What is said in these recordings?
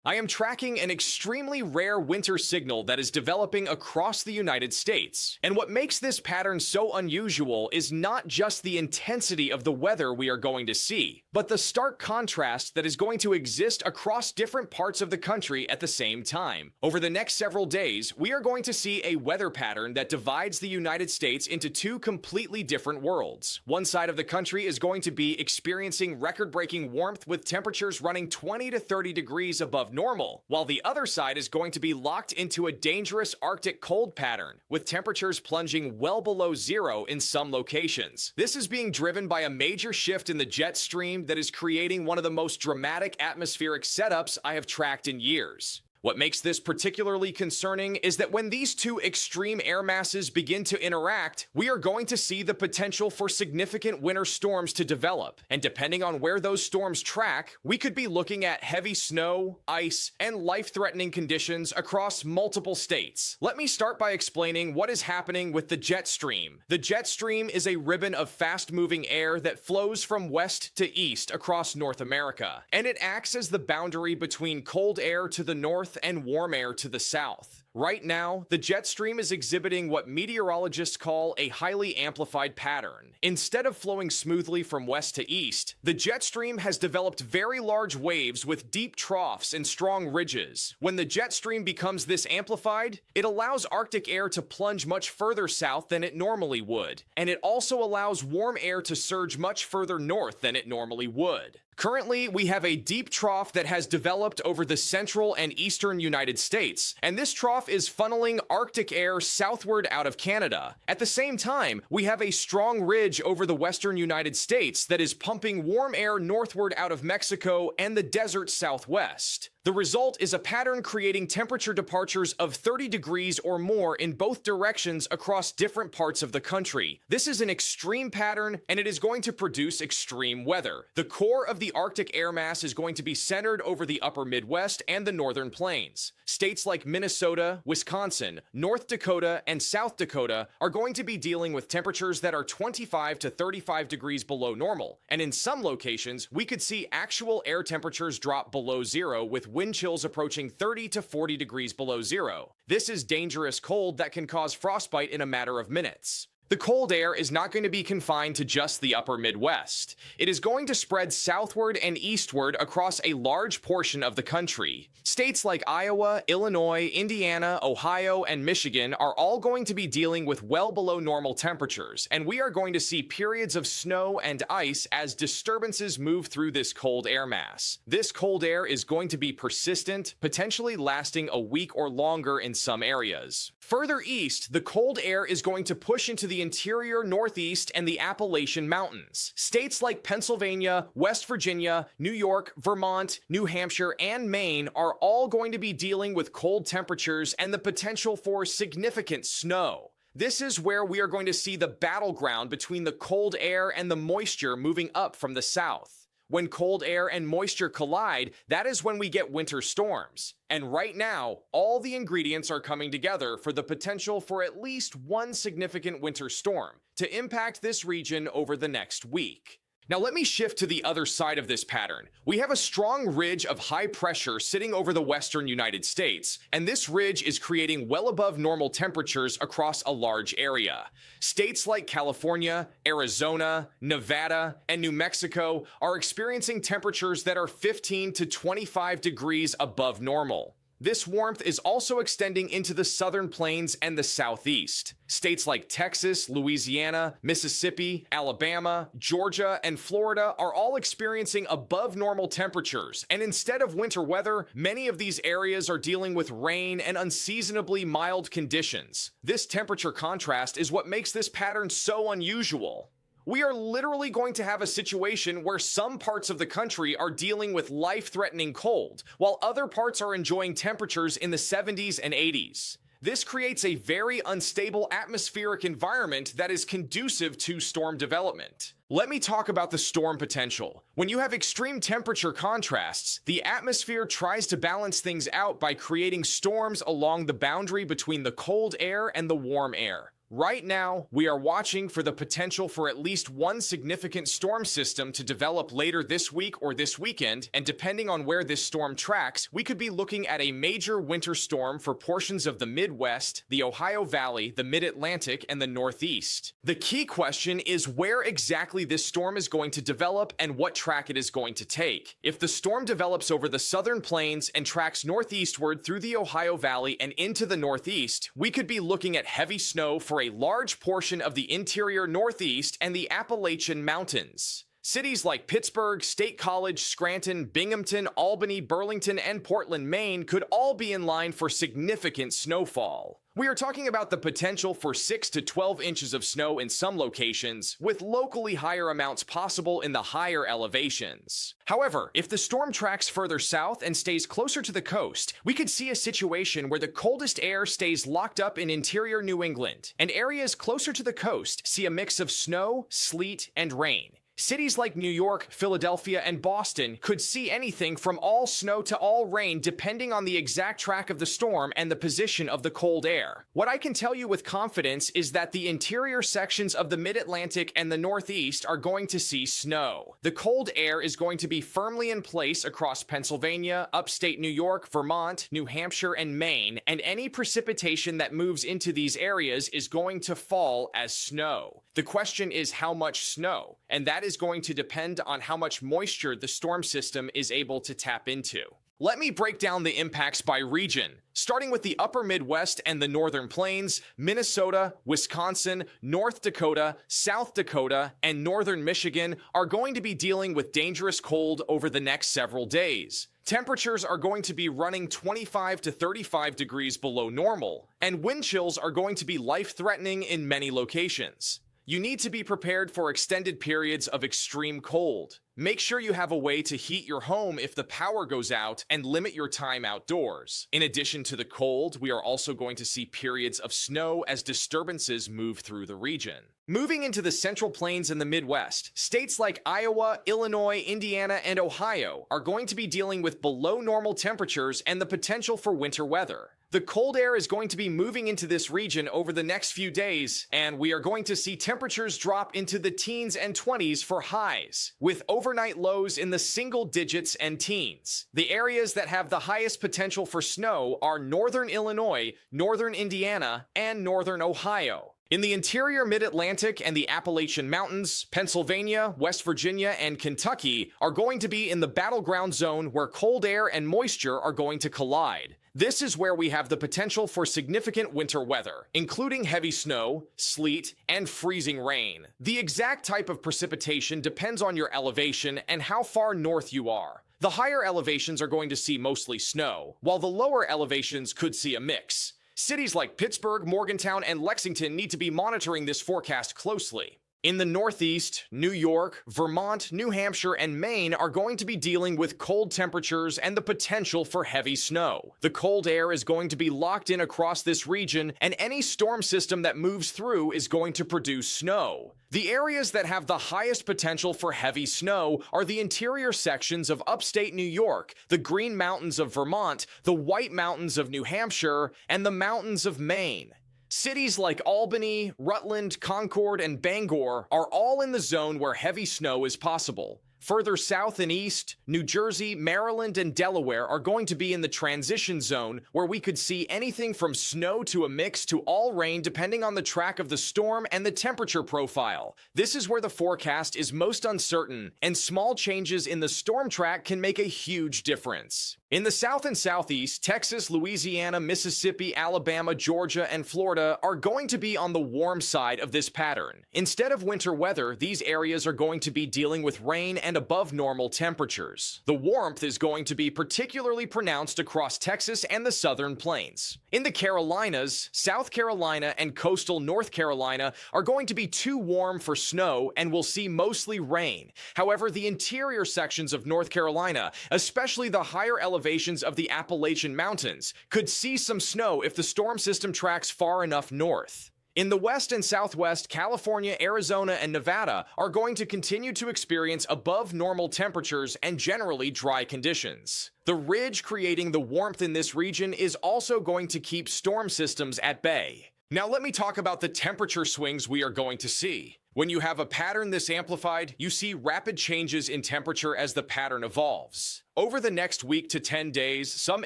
I am tracking an extremely rare winter signal that is developing across the United States. And what makes this pattern so unusual is not just the intensity of the weather we are going to see, but the stark contrast that is going to exist across different parts of the country at the same time. Over the next several days, we are going to see a weather pattern that divides the United States into two completely different worlds. One side of the country is going to be experiencing record-breaking warmth with temperatures running 20 to 30 degrees above normal, while the other side is going to be locked into a dangerous Arctic cold pattern, with temperatures plunging well below zero in some locations. This is being driven by a major shift in the jet stream that is creating one of the most dramatic atmospheric setups I have tracked in years. What makes this particularly concerning is that when these two extreme air masses begin to interact, we are going to see the potential for significant winter storms to develop. And depending on where those storms track, we could be looking at heavy snow, ice, and life-threatening conditions across multiple states. Let me start by explaining what is happening with the jet stream. The jet stream is a ribbon of fast-moving air that flows from west to east across North America, and it acts as the boundary between cold air to the north and warm air to the south. Right now, the jet stream is exhibiting what meteorologists call a highly amplified pattern. Instead of flowing smoothly from west to east, the jet stream has developed very large waves with deep troughs and strong ridges. When the jet stream becomes this amplified, it allows Arctic air to plunge much further south than it normally would, and it also allows warm air to surge much further north than it normally would. Currently, we have a deep trough that has developed over the central and eastern United States, and this trough is funneling Arctic air southward out of Canada. At the same time, we have a strong ridge over the western United States that is pumping warm air northward out of Mexico and the desert southwest. The result is a pattern creating temperature departures of 30 degrees or more in both directions across different parts of the country. This is an extreme pattern, and it is going to produce extreme weather. The core of the Arctic air mass is going to be centered over the upper Midwest and the northern plains. States like Minnesota, Wisconsin, North Dakota, and South Dakota are going to be dealing with temperatures that are 25 to 35 degrees below normal, and in some locations, we could see actual air temperatures drop below zero with wind chills approaching 30 to 40 degrees below zero. This is dangerous cold that can cause frostbite in a matter of minutes. The cold air is not going to be confined to just the upper Midwest. It is going to spread southward and eastward across a large portion of the country. States like Iowa, Illinois, Indiana, Ohio, and Michigan are all going to be dealing with well below normal temperatures, and we are going to see periods of snow and ice as disturbances move through this cold air mass. This cold air is going to be persistent, potentially lasting a week or longer in some areas. Further east, the cold air is going to push into the interior Northeast and the Appalachian Mountains. States like Pennsylvania, West Virginia, New York, Vermont, New Hampshire, and Maine are all going to be dealing with cold temperatures and the potential for significant snow. This is where we are going to see the battleground between the cold air and the moisture moving up from the south. When cold air and moisture collide, that is when we get winter storms. And right now, all the ingredients are coming together for the potential for at least one significant winter storm to impact this region over the next week. Now let me shift to the other side of this pattern. We have a strong ridge of high pressure sitting over the western United States, and this ridge is creating well above normal temperatures across a large area. States like California, Arizona, Nevada, and New Mexico are experiencing temperatures that are 15 to 25 degrees above normal. This warmth is also extending into the southern plains and the southeast. States like Texas, Louisiana, Mississippi, Alabama, Georgia, and Florida are all experiencing above normal temperatures, and instead of winter weather, many of these areas are dealing with rain and unseasonably mild conditions. This temperature contrast is what makes this pattern so unusual. We are literally going to have a situation where some parts of the country are dealing with life-threatening cold, while other parts are enjoying temperatures in the 70s and 80s. This creates a very unstable atmospheric environment that is conducive to storm development. Let me talk about the storm potential. When you have extreme temperature contrasts, the atmosphere tries to balance things out by creating storms along the boundary between the cold air and the warm air. Right now, we are watching for the potential for at least one significant storm system to develop later this week or this weekend, and depending on where this storm tracks, we could be looking at a major winter storm for portions of the Midwest, the Ohio Valley, the Mid-Atlantic, and the Northeast. The key question is where exactly this storm is going to develop and what track it is going to take. If the storm develops over the southern plains and tracks northeastward through the Ohio Valley and into the Northeast, we could be looking at heavy snow for a large portion of the interior Northeast and the Appalachian Mountains. Cities like Pittsburgh, State College, Scranton, Binghamton, Albany, Burlington, and Portland, Maine could all be in line for significant snowfall. We are talking about the potential for 6 to 12 inches of snow in some locations, with locally higher amounts possible in the higher elevations. However, if the storm tracks further south and stays closer to the coast, we could see a situation where the coldest air stays locked up in interior New England, and areas closer to the coast see a mix of snow, sleet, and rain. Cities like New York, Philadelphia, and Boston could see anything from all snow to all rain depending on the exact track of the storm and the position of the cold air. What I can tell you with confidence is that the interior sections of the Mid-Atlantic and the Northeast are going to see snow. The cold air is going to be firmly in place across Pennsylvania, upstate New York, Vermont, New Hampshire, and Maine, and any precipitation that moves into these areas is going to fall as snow. The question is how much snow, and that is going to depend on how much moisture the storm system is able to tap into. Let me break down the impacts by region, starting with the upper Midwest and the northern plains. Minnesota, Wisconsin, North Dakota, South Dakota, and northern Michigan are going to be dealing with dangerous cold over the next several days. Temperatures are going to be running 25 to 35 degrees below normal, and wind chills are going to be life-threatening in many locations. You need to be prepared for extended periods of extreme cold. Make sure you have a way to heat your home if the power goes out and limit your time outdoors. In addition to the cold, we are also going to see periods of snow as disturbances move through the region. Moving into the Central Plains and the Midwest, states like Iowa, Illinois, Indiana, and Ohio are going to be dealing with below normal temperatures and the potential for winter weather. The cold air is going to be moving into this region over the next few days, and we are going to see temperatures drop into the teens and 20s for highs, with overnight lows in the single digits and teens. The areas that have the highest potential for snow are northern Illinois, northern Indiana, and northern Ohio. In the interior Mid-Atlantic and the Appalachian Mountains, Pennsylvania, West Virginia, and Kentucky are going to be in the battleground zone where cold air and moisture are going to collide. This is where we have the potential for significant winter weather, including heavy snow, sleet, and freezing rain. The exact type of precipitation depends on your elevation and how far north you are. The higher elevations are going to see mostly snow, while the lower elevations could see a mix. Cities like Pittsburgh, Morgantown, and Lexington need to be monitoring this forecast closely. In the Northeast, New York, Vermont, New Hampshire, and Maine are going to be dealing with cold temperatures and the potential for heavy snow. The cold air is going to be locked in across this region, and any storm system that moves through is going to produce snow. The areas that have the highest potential for heavy snow are the interior sections of upstate New York, the Green Mountains of Vermont, the White Mountains of New Hampshire, and the mountains of Maine. Cities like Albany, Rutland, Concord, and Bangor are all in the zone where heavy snow is possible. Further south and east, New Jersey, Maryland, and Delaware are going to be in the transition zone where we could see anything from snow to a mix to all rain depending on the track of the storm and the temperature profile. This is where the forecast is most uncertain, and small changes in the storm track can make a huge difference. In the south and southeast, Texas, Louisiana, Mississippi, Alabama, Georgia, and Florida are going to be on the warm side of this pattern. Instead of winter weather, these areas are going to be dealing with rain and above normal temperatures. The warmth is going to be particularly pronounced across Texas and the southern plains. In the Carolinas, South Carolina and coastal North Carolina are going to be too warm for snow and will see mostly rain. However, the interior sections of North Carolina, especially the higher elevations of the Appalachian Mountains, could see some snow if the storm system tracks far enough north. In the west and southwest, California, Arizona, and Nevada are going to continue to experience above normal temperatures and generally dry conditions. The ridge creating the warmth in this region is also going to keep storm systems at bay. Now let me talk about the temperature swings we are going to see. When you have a pattern this amplified, you see rapid changes in temperature as the pattern evolves. Over the next week to 10 days, some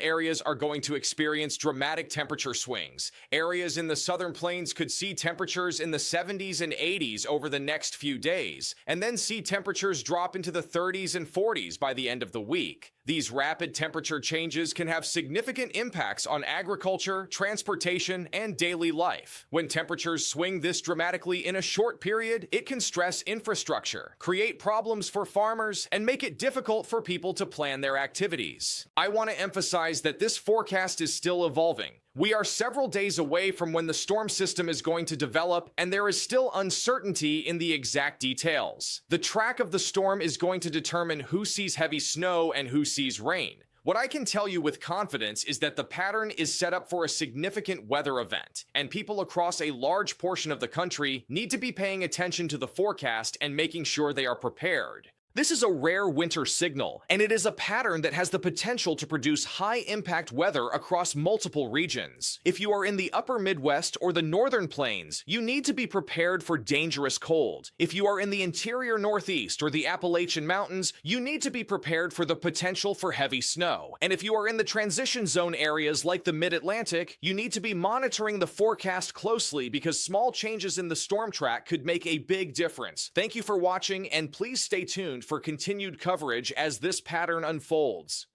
areas are going to experience dramatic temperature swings. Areas in the southern plains could see temperatures in the 70s and 80s over the next few days, and then see temperatures drop into the 30s and 40s by the end of the week. These rapid temperature changes can have significant impacts on agriculture, transportation, and daily life. When temperatures swing this dramatically in a short period, it can stress infrastructure, create problems for farmers, and make it difficult for people to plan their activities. I want to emphasize that this forecast is still evolving. We are several days away from when the storm system is going to develop, and there is still uncertainty in the exact details. The track of the storm is going to determine who sees heavy snow and who sees rain. What I can tell you with confidence is that the pattern is set up for a significant weather event, and people across a large portion of the country need to be paying attention to the forecast and making sure they are prepared. This is a rare winter signal, and it is a pattern that has the potential to produce high-impact weather across multiple regions. If you are in the upper Midwest or the northern plains, you need to be prepared for dangerous cold. If you are in the interior Northeast or the Appalachian Mountains, you need to be prepared for the potential for heavy snow. And if you are in the transition zone areas like the Mid-Atlantic, you need to be monitoring the forecast closely because small changes in the storm track could make a big difference. Thank you for watching, and please stay tuned for continued coverage as this pattern unfolds.